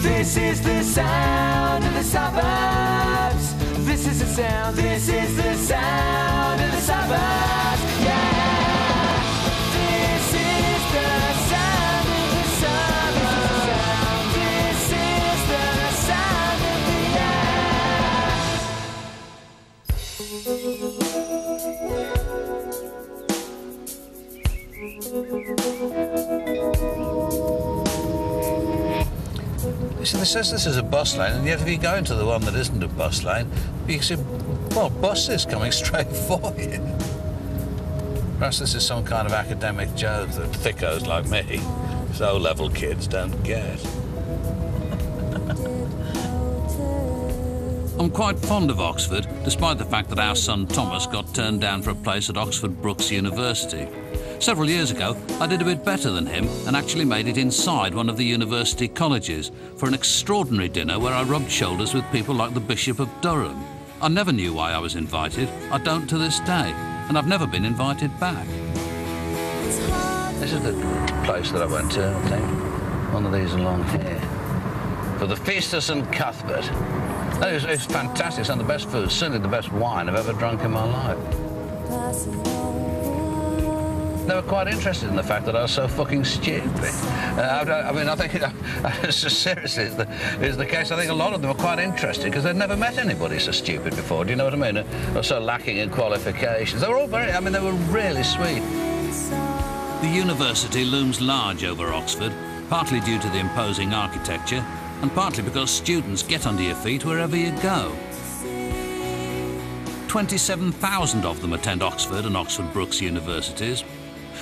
This is the sound of the suburbs. This is the sound. This is the sound of the suburbs. Yeah. This is the sound of the suburbs. This is the sound of the You see, it says this is a bus lane, and yet if you go into the one that isn't a bus lane, you can see, well, buses coming straight for you. Perhaps this is some kind of academic joke that thickos like me, O-level kids, don't get. I'm quite fond of Oxford, despite the fact that our son Thomas got turned down for a place at Oxford Brookes University. Several years ago, I did a bit better than him and actually made it inside one of the university colleges for an extraordinary dinner where I rubbed shoulders with people like the Bishop of Durham. I never knew why I was invited. I don't to this day, and I've never been invited back. This is the place that I went to, I think. One of these along here. For the Feast of St Cuthbert. It's fantastic. It's some of the best food, certainly the best wine I've ever drunk in my life. They were quite interested in the fact that I was so fucking stupid. I mean, I think, seriously, is the case. I think a lot of them were quite interested because they'd never met anybody so stupid before. Do you know what I mean? Or so lacking in qualifications. They were all very, I mean, they were really sweet. The university looms large over Oxford, partly due to the imposing architecture, and partly because students get under your feet wherever you go. 27,000 of them attend Oxford and Oxford Brookes universities.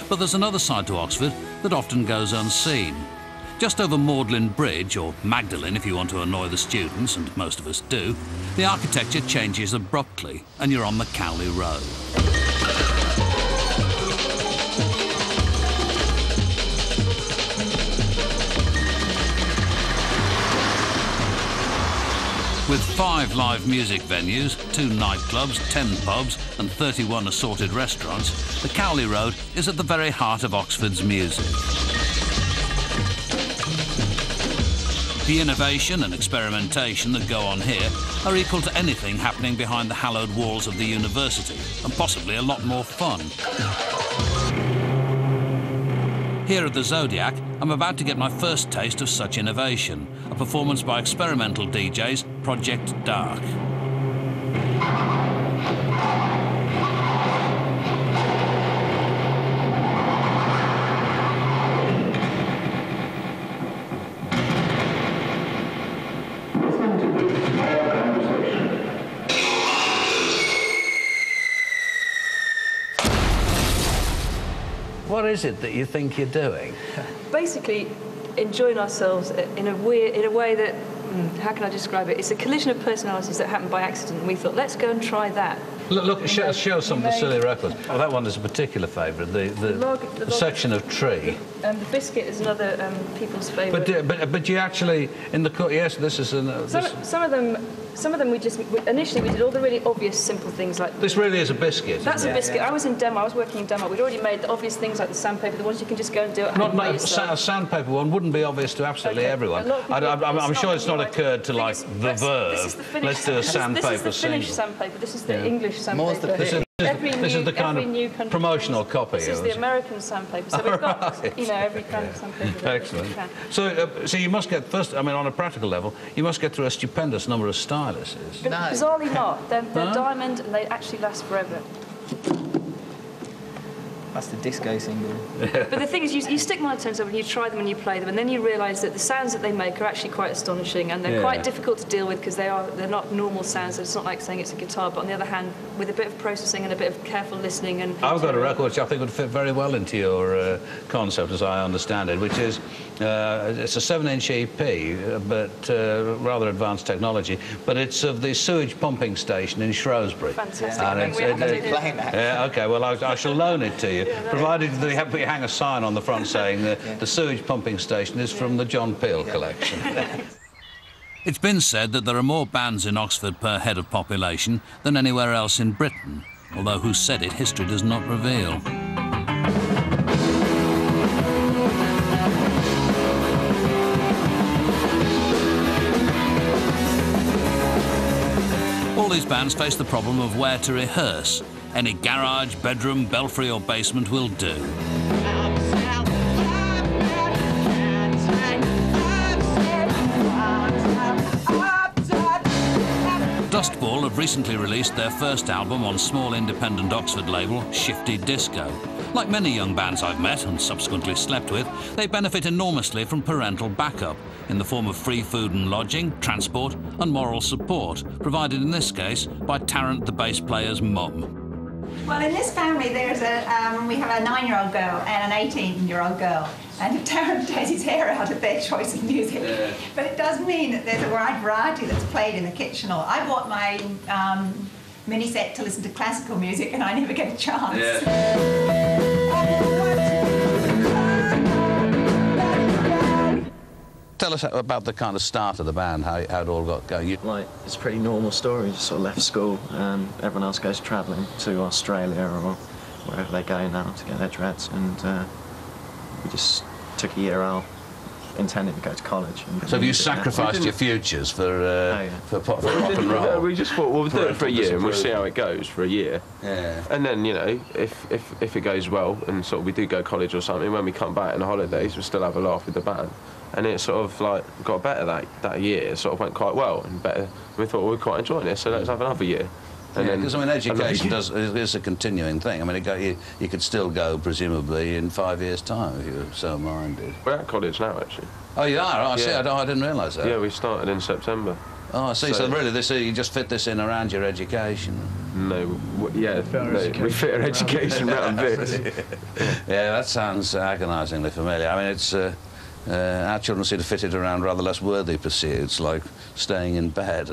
But there's another side to Oxford that often goes unseen. Just over Magdalen Bridge, or Magdalen if you want to annoy the students, and most of us do, the architecture changes abruptly and you're on the Cowley Road. With 5 live music venues, 2 nightclubs, 10 pubs and 31 assorted restaurants, the Cowley Road is at the very heart of Oxford's music. The innovation and experimentation that go on here are equal to anything happening behind the hallowed walls of the university, and possibly a lot more fun. Here at the Zodiac, I'm about to get my first taste of such innovation, a performance by experimental DJs, Project Dark. What is it that you think you're doing? Basically, enjoying ourselves in a way that, how can I describe it? It's a collision of personalities that happened by accident, and we thought, let's go and try that. Look, show some of the silly records. Oh, that one is a particular favourite, the section of tree. The biscuit is another people's favourite. But you actually, in the yes, this is some of them initially we did all the really obvious simple things like... This really is a biscuit. That's a biscuit. Yeah. I was working in Denmark. We'd already made the obvious things like the sandpaper, the ones you can just go and do at home. A sandpaper one wouldn't be obvious to absolutely everyone. I'm sure it's not occurred to like the Verve. Let's do a sandpaper This is the Finnish sandpaper. This is the English sandpaper. This is the kind of promotional copy. This is the American sandpaper. So we've got, every kind of sandpaper. Excellent. So you must get first. I mean, on a practical level, you must get through a stupendous number of styluses. No. Bizarrely not. They're diamond, and they actually last forever. That's the disco single. But the thing is, you stick monotones over and you try them and you play them, and then you realise that the sounds that they make are actually quite astonishing, and they're quite difficult to deal with because they're not normal sounds. So it's not like saying it's a guitar, but on the other hand, with a bit of processing and a bit of careful listening and... I've got a record which I think would fit very well into your concept, as I understand it, which is it's a 7-inch EP, but rather advanced technology, but it's of the sewage pumping station in Shrewsbury. Fantastic. Yeah, OK, well, I shall loan it to you. Provided they hang a sign on the front saying the sewage pumping station is from the John Peel collection. It's been said that there are more bands in Oxford per head of population than anywhere else in Britain, although who said it, history does not reveal. All these bands face the problem of where to rehearse. Any garage, bedroom, belfry or basement will do. Dustball have recently released their first album on small independent Oxford label Shifty Disco. Like many young bands I've met and subsequently slept with, they benefit enormously from parental backup in the form of free food and lodging, transport and moral support, provided in this case by Tarrant the bass player's mum. Well, in this family, there's we have a 9-year-old girl and an 18-year-old girl, and Tarrant takes his hair out of their choice of music. Yeah. But it does mean that there's a wide variety that's played in the kitchen. I bought my mini set to listen to classical music, and I never get a chance. Yeah. Tell us about the kind of start of the band, how it all got going. Like, it's a pretty normal story. Just sort of left school, and everyone else goes travelling to Australia or wherever they go now to get their dreads, and we just took a year out, intending to go to college. So have you sacrificed your futures for pop and roll? We just thought, well, we'll do it for a year and we'll see how it goes for a year. Yeah. And then, you know, if it goes well and sort of we do go to college or something, when we come back on the holidays, we'll still have a laugh with the band. And it sort of like got better that year. It sort of went quite well and better. We thought, well, we're quite enjoying this, so let's have another year. Yeah, because I mean, education is a continuing thing. I mean, you could still go, presumably, in 5 years' time if you were so minded. We're at college now, actually. Oh, you are? Oh, I see. I didn't realise that. Yeah, we started in September. Oh, I see. So really, you just fit this in around your education? No, we fit our education around this. Yeah, that sounds agonisingly familiar. I mean, it's... our children seem to fit it around rather less worthy pursuits, like staying in bed.